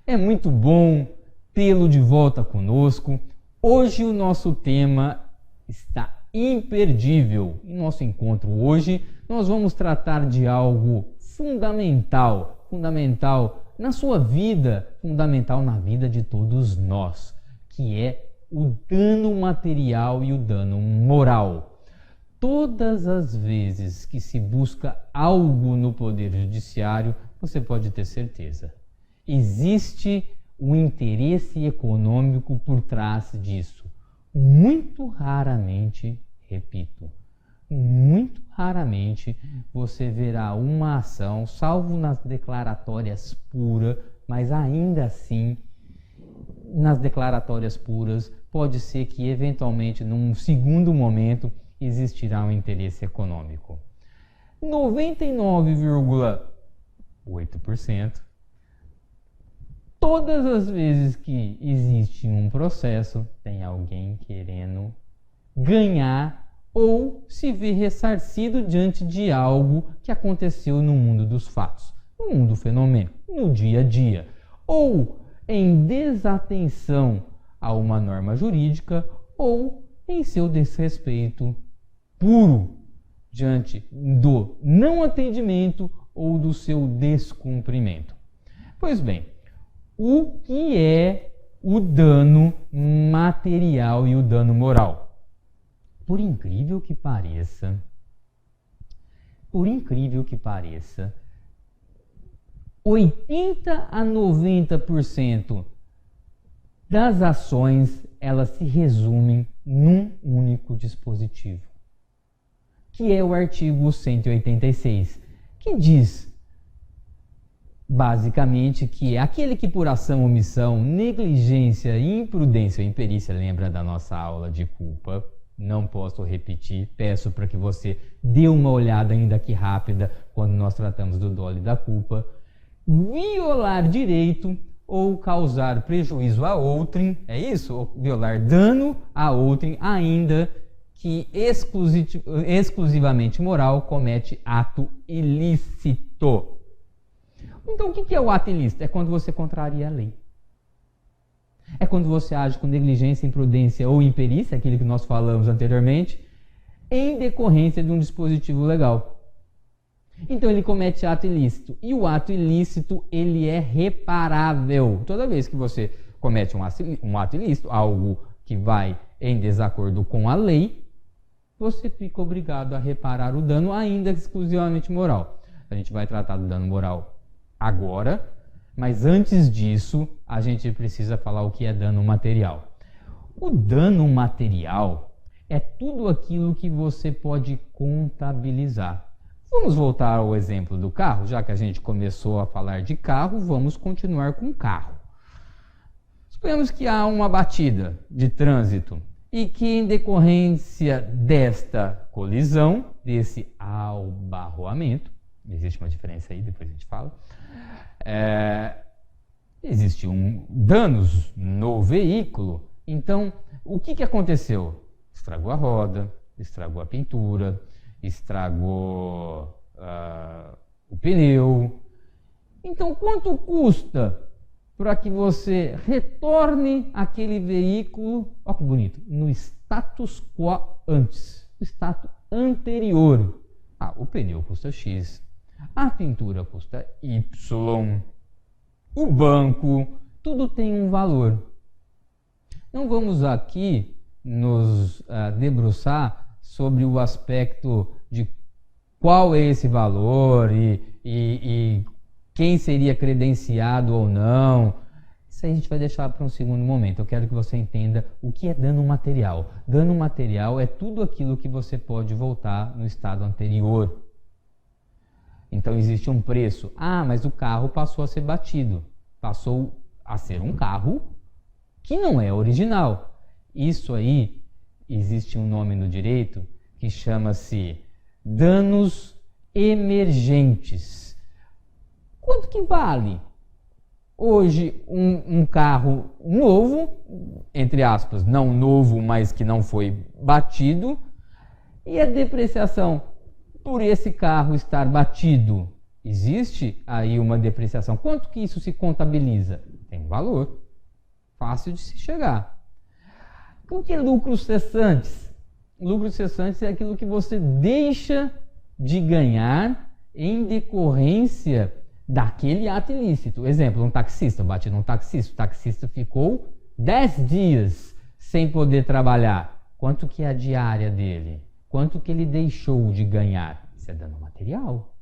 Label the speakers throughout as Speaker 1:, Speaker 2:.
Speaker 1: É muito bom tê-lo de volta conosco. Hoje o nosso tema está imperdível. Em nosso encontro hoje, nós vamos tratar de algo fundamental na sua vida, fundamental na vida de todos nós, que é o dano material e o dano moral. Todas as vezes que se busca algo no Poder Judiciário, você pode ter certeza, existe um interesse econômico por trás disso. Muito raramente, repito, muito raramente você verá uma ação, salvo nas declaratórias puras, mas ainda assim, nas declaratórias puras, pode ser que eventualmente, num segundo momento, existirá um interesse econômico. 99,8%, todas as vezes que existe um processo, tem alguém querendo ganhar ou se ver ressarcido diante de algo que aconteceu no mundo dos fatos, no mundo fenomênico, no dia a dia, ou em desatenção a uma norma jurídica ou em seu desrespeito puro diante do não atendimento ou do seu descumprimento. Pois bem, o que é o dano material e o dano moral? Por incrível que pareça, 80 a 90% das ações, elas se resumem num único dispositivo, que é o artigo 186, que diz basicamente que aquele que por ação, omissão, negligência, imprudência ou imperícia, lembra da nossa aula de culpa, não posso repetir, peço para que você dê uma olhada ainda aqui rápida quando nós tratamos do dolo e da culpa, violar direito ou causar prejuízo a outrem, é isso? Ou violar dano a outrem, ainda que exclusivamente moral, comete ato ilícito. Então, o que é o ato ilícito? É quando você contraria a lei. É quando você age com negligência, imprudência ou imperícia, aquilo que nós falamos anteriormente, em decorrência de um dispositivo legal. Então, ele comete ato ilícito. E o ato ilícito, ele é reparável. Toda vez que você comete um ato ilícito, algo que vai em desacordo com a lei, você fica obrigado a reparar o dano, ainda exclusivamente moral. A gente vai tratar do dano moral agora, mas antes disso, a gente precisa falar o que é dano material. O dano material é tudo aquilo que você pode contabilizar. Vamos voltar ao exemplo do carro, já que a gente começou a falar de carro, vamos continuar com o carro. Suponhamos que há uma batida de trânsito e que, em decorrência desta colisão, desse abarroamento, existe uma diferença aí, depois a gente fala, existiam danos no veículo. Então, o que aconteceu? Estragou a roda, estragou a pintura, estragou o pneu. Então, quanto custa para que você retorne aquele veículo, olha que bonito, no status quo antes, no status anterior? O pneu custa X, a pintura custa Y, o banco, tudo tem um valor. Não vamos aqui nos debruçar sobre o aspecto de qual é esse valor e quem seria credenciado ou não. Isso aí a gente vai deixar para um segundo momento. Eu quero que você entenda o que é dano material. Dano material é tudo aquilo que você pode voltar no estado anterior. Então existe um preço. Mas o carro passou a ser batido. Passou a ser um carro que não é original. Isso aí, existe um nome no direito que chama-se danos emergentes. Quanto que vale hoje um carro novo, entre aspas, não novo, mas que não foi batido, e a depreciação por esse carro estar batido? Existe aí uma depreciação. Quanto que isso se contabiliza? Tem valor fácil de se chegar. O que é lucros cessantes? Lucros cessantes é aquilo que você deixa de ganhar em decorrência daquele ato ilícito. Exemplo, um taxista, eu bati num taxista, o taxista ficou 10 dias sem poder trabalhar. Quanto que é a diária dele? Quanto que ele deixou de ganhar? Isso é dano material.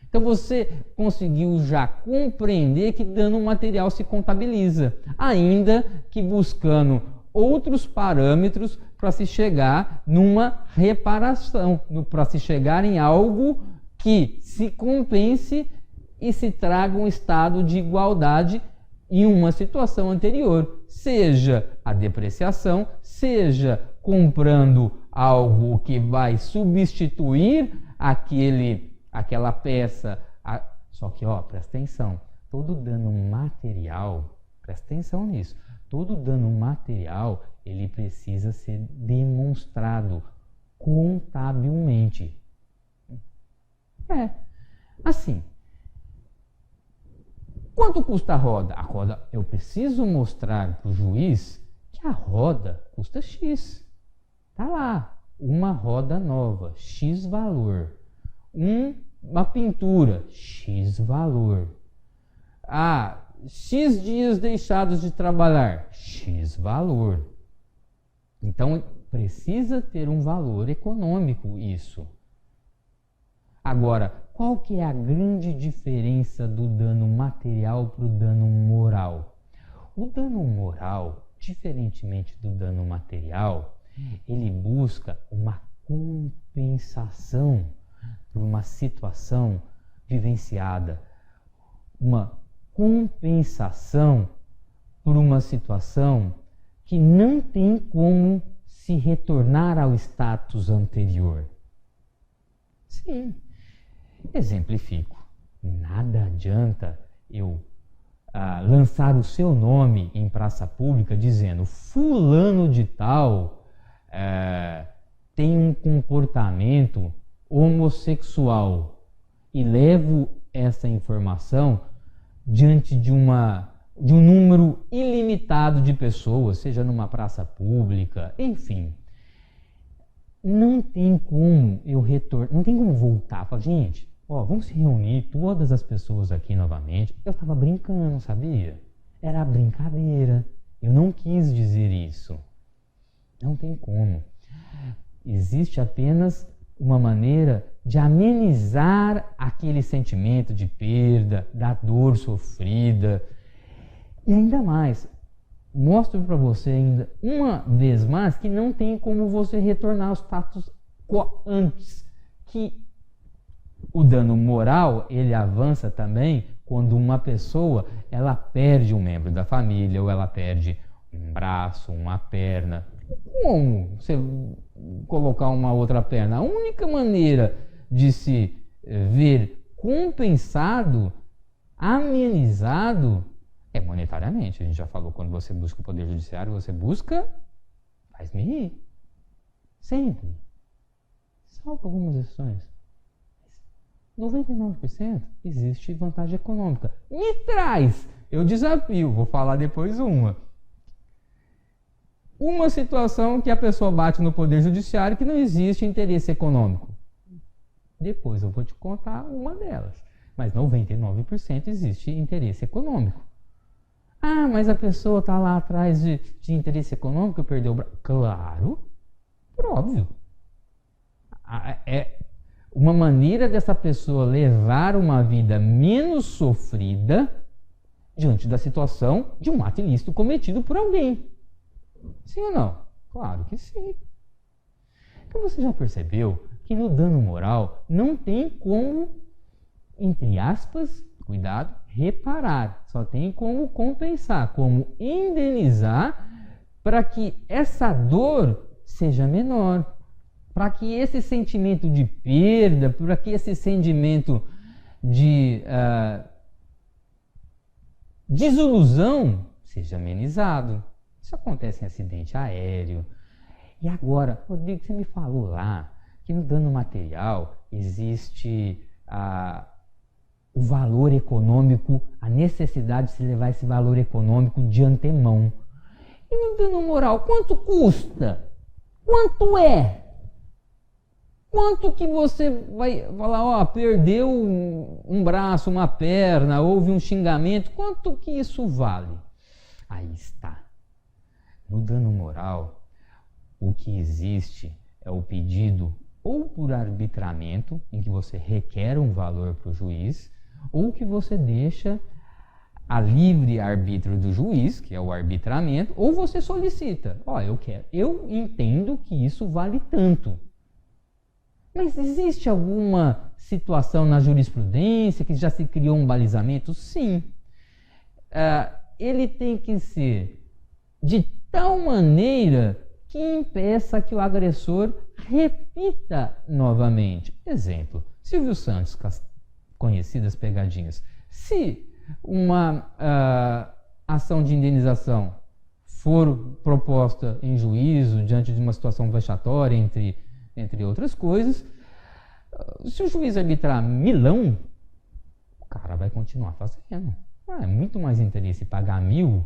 Speaker 1: Então você conseguiu já compreender que dano material se contabiliza, ainda que buscando outros parâmetros para se chegar numa reparação, para se chegar em algo que se compense e se traga um estado de igualdade em uma situação anterior, seja a depreciação, seja comprando algo que vai substituir aquela peça. Só que, presta atenção, todo dano material, presta atenção nisso, todo dano material, ele precisa ser demonstrado contabilmente. Assim, quanto custa a roda? A roda, eu preciso mostrar para o juiz que a roda custa X. Tá lá, uma roda nova, X valor. Uma pintura, X valor. X dias deixados de trabalhar, X valor. Então, precisa ter um valor econômico isso. Agora, qual que é a grande diferença do dano material para o dano moral? O dano moral, diferentemente do dano material, ele busca uma compensação por uma situação vivenciada, uma compensação por uma situação que não tem como se retornar ao status anterior. Sim, exemplifico. Nada adianta eu lançar o seu nome em praça pública dizendo fulano de tal tem um comportamento homossexual e levo essa informação diante de um número ilimitado de pessoas, seja numa praça pública, enfim. Não tem como eu retornar, não tem como voltar. Falar, gente, vamos se reunir, todas as pessoas aqui novamente. Eu estava brincando, sabia? Era brincadeira. Eu não quis dizer isso. Não tem como. Existe apenas uma maneira de amenizar aquele sentimento de perda, da dor sofrida. E ainda mais, mostro para você ainda uma vez mais que não tem como você retornar ao status quo antes, que o dano moral ele avança também quando uma pessoa ela perde um membro da família ou ela perde um braço, uma perna. Como você colocar uma outra perna? A única maneira de se ver compensado, amenizado, é monetariamente. A gente já falou, quando você busca o Poder Judiciário, você busca, faz-me rir. Sempre. Salvo algumas exceções. 99% existe vantagem econômica. Me traz, eu desafio, vou falar depois uma situação que a pessoa bate no Poder Judiciário que não existe interesse econômico. Depois eu vou te contar uma delas. Mas 99% existe interesse econômico. Mas a pessoa está lá atrás de interesse econômico e perdeu o braço. Claro, óbvio. É uma maneira dessa pessoa levar uma vida menos sofrida diante da situação de um ato ilícito cometido por alguém. Sim ou não? Claro que sim. Então você já percebeu que no dano moral não tem como, entre aspas, cuidado, reparar. Só tem como compensar, como indenizar para que essa dor seja menor. Para que esse sentimento de perda, para que esse sentimento de desilusão seja amenizado. Isso acontece em acidente aéreo. E agora, Rodrigo, você me falou lá que no dano material existe o valor econômico, a necessidade de se levar esse valor econômico de antemão. E no dano moral, quanto custa? Quanto é? Quanto que você vai falar, ó, perdeu um braço, uma perna, houve um xingamento, quanto que isso vale? Aí está. No dano moral, o que existe é o pedido ou por arbitramento, em que você requer um valor para o juiz, ou que você deixa a livre arbítrio do juiz, que é o arbitramento, ou você solicita, ó, eu entendo que isso vale tanto. Mas existe alguma situação na jurisprudência que já se criou um balizamento? Sim. Ele tem que ser de tal maneira que impeça que o agressor repita novamente. Exemplo, Silvio Santos, com as conhecidas pegadinhas. Se uma ação de indenização for proposta em juízo diante de uma situação vexatória, entre outras coisas, se o juiz arbitrar milão, o cara vai continuar fazendo. É muito mais interesse pagar 1.000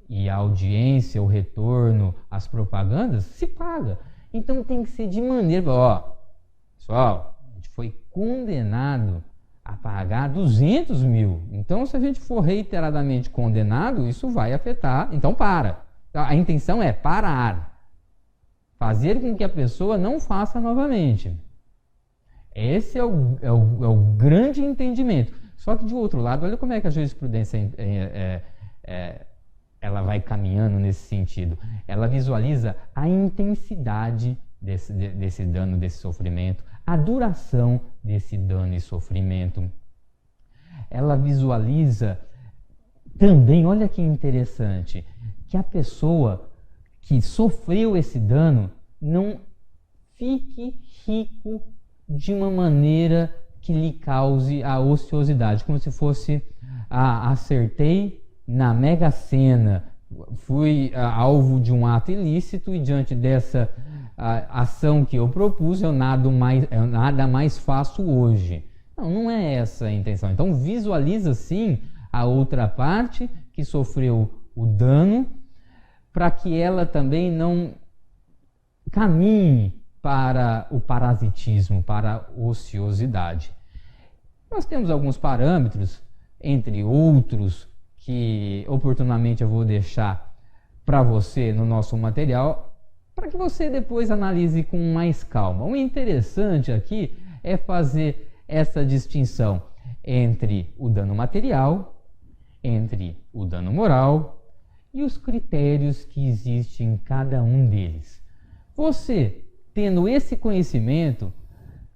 Speaker 1: e a audiência, o retorno, as propagandas, se paga. Então tem que ser de maneira, ó, pessoal, a gente foi condenado a pagar 200.000. Então, se a gente for reiteradamente condenado, isso vai afetar. Então, para. A intenção é parar. Fazer com que a pessoa não faça novamente. Esse é o grande entendimento. Só que, de outro lado, olha como é que a jurisprudência ela vai caminhando nesse sentido. Ela visualiza a intensidade desse dano, desse sofrimento, a duração desse dano e sofrimento. Ela visualiza também, olha que interessante, que a pessoa que sofreu esse dano não fique rico de uma maneira que lhe cause a ociosidade, como se fosse acertei na Mega Sena, fui alvo de um ato ilícito e diante dessa ação que eu propus, eu nada mais faço hoje. Não é essa a intenção. Então visualiza sim a outra parte que sofreu o dano, para que ela também não caminhe para o parasitismo, para a ociosidade. Nós temos alguns parâmetros, entre outros, que oportunamente eu vou deixar para você no nosso material, para que você depois analise com mais calma. O interessante aqui é fazer essa distinção entre o dano material, entre o dano moral e os critérios que existem em cada um deles. Você, tendo esse conhecimento,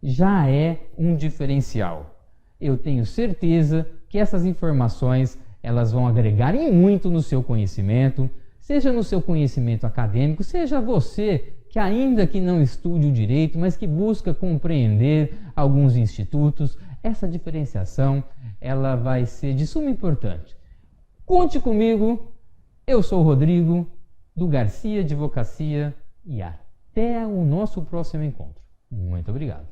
Speaker 1: já é um diferencial. Eu tenho certeza que essas informações elas vão agregar em muito no seu conhecimento, seja no seu conhecimento acadêmico, seja você que ainda que não estude o direito, mas que busca compreender alguns institutos, essa diferenciação ela vai ser de suma importância. Conte comigo, eu sou o Rodrigo, do Garcia Advocacia, e até o nosso próximo encontro. Muito obrigado.